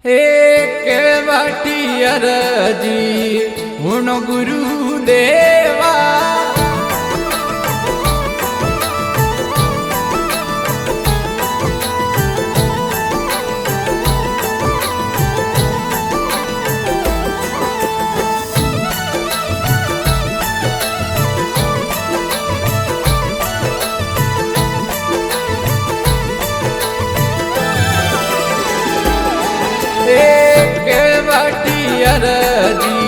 हे केवाटी अरजी हुण गुरुदेवा केवाटी अरजी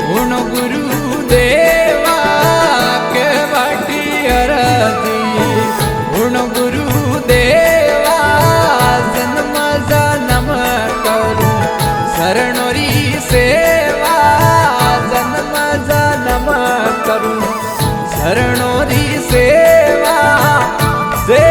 हुण गुरुदेवा केवाटी अरजी हुण गुरुदेवा जन्म जन्म करूं शरणोरी सेवा जन्म जन्म करूं शरणोरी सेवा से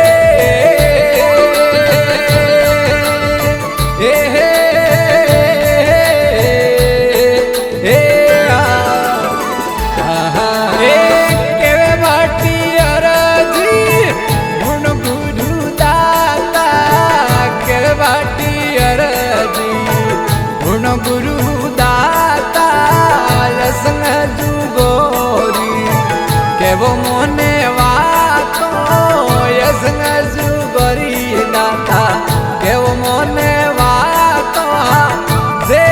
गुरुदाता संग जुगोरी केवो मोने वातो संग जुगोरी दाता केवो मोने वातो जे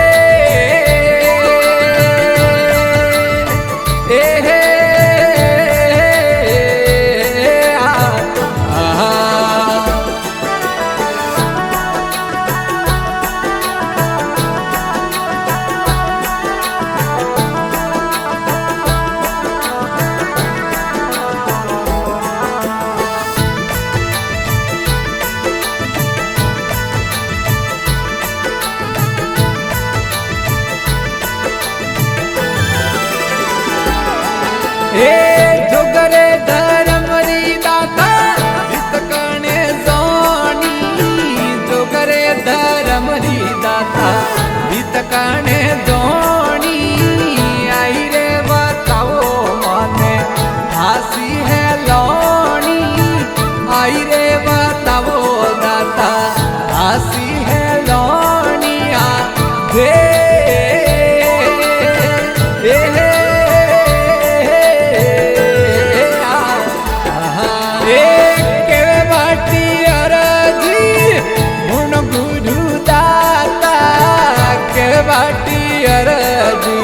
जोगरे धर्म री दाता हितकणे जोनी जोगरे धर्म री दाता हितकणे जोनी आई रे बताओ मने हासी है लोनी आई रे बताओ दाता हासी है लोनिया दे केवाटी अरजी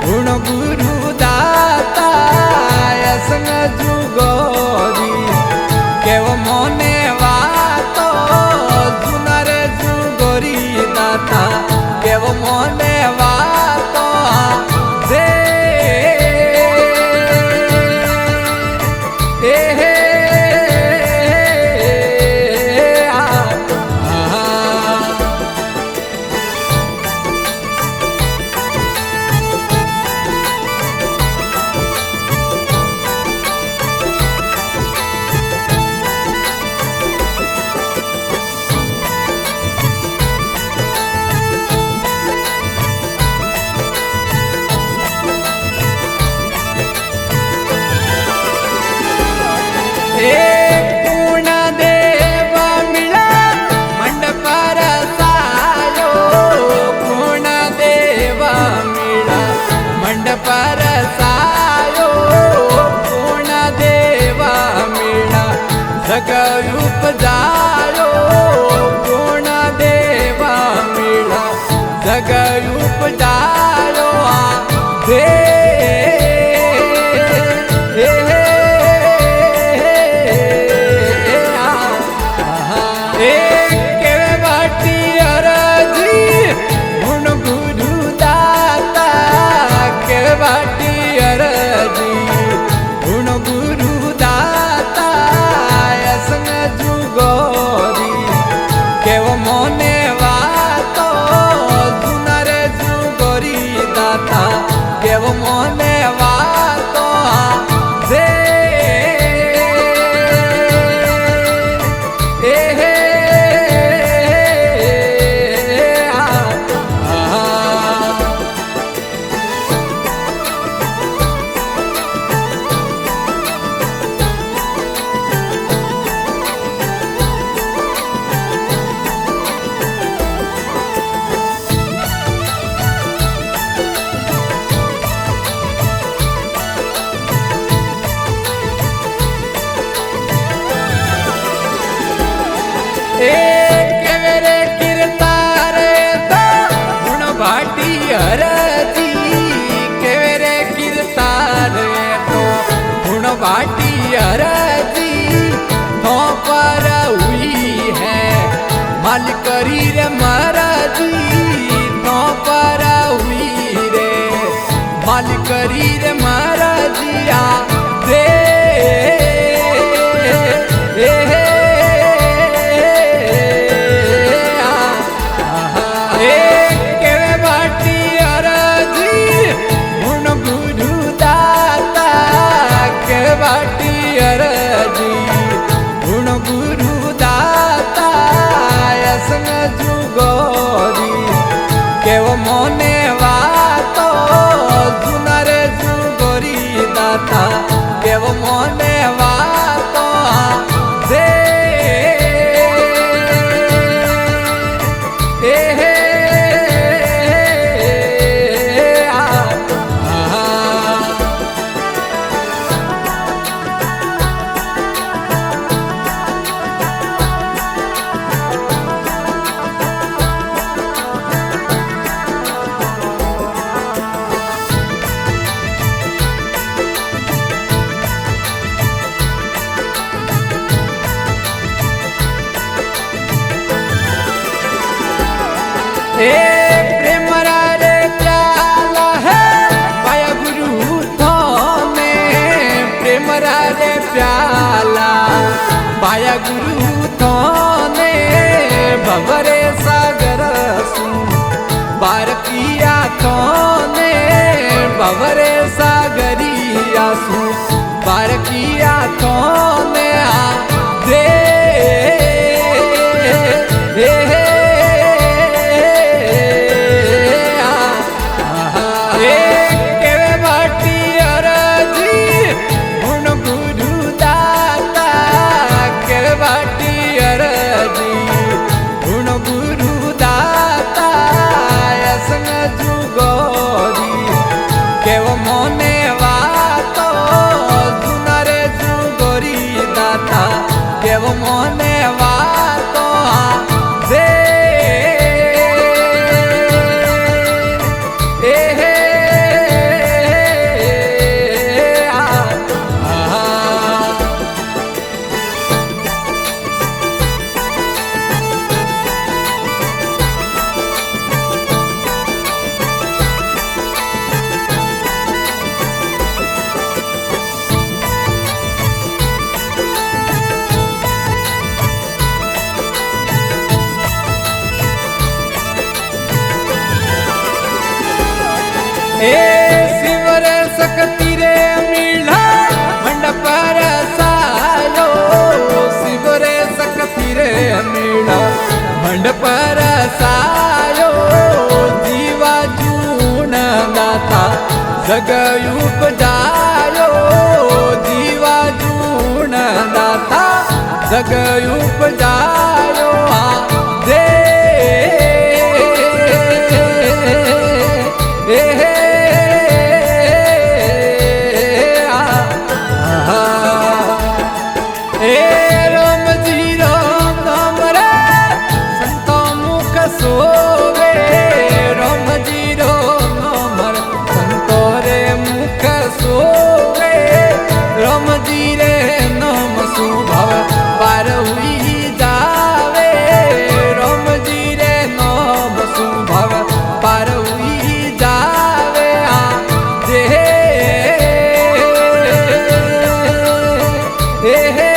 हुण गुरुदाता संग जुगोरी केवो मोने वातो जुनरे जुगोरी दाता केवो मोने वातो जे पूर्ण देव मिला मंडप रसायो पूर्ण देव मिला मंडप रसायो पूर्ण देव मिला जग उपजायो पूर्ण देव मिला जग उपजायो दे मोने वातो जुनरे जुगोरी ए प्रेम रे प्याला है पाया गुरु थाने प्रेम रे प्याला पाया गुरु थाने भवरे सागर सु बार किया थाने भवरे सागरिया सु बार किया थाने दे मोने वातो दे शिवर सकती रे मीला मंडप रसायो शिवर सकती रे मीला मंडप रसायो जीवा जून गाता जगयूप जायो जीवा जून गाता जगयूप जायो दे hey, hey.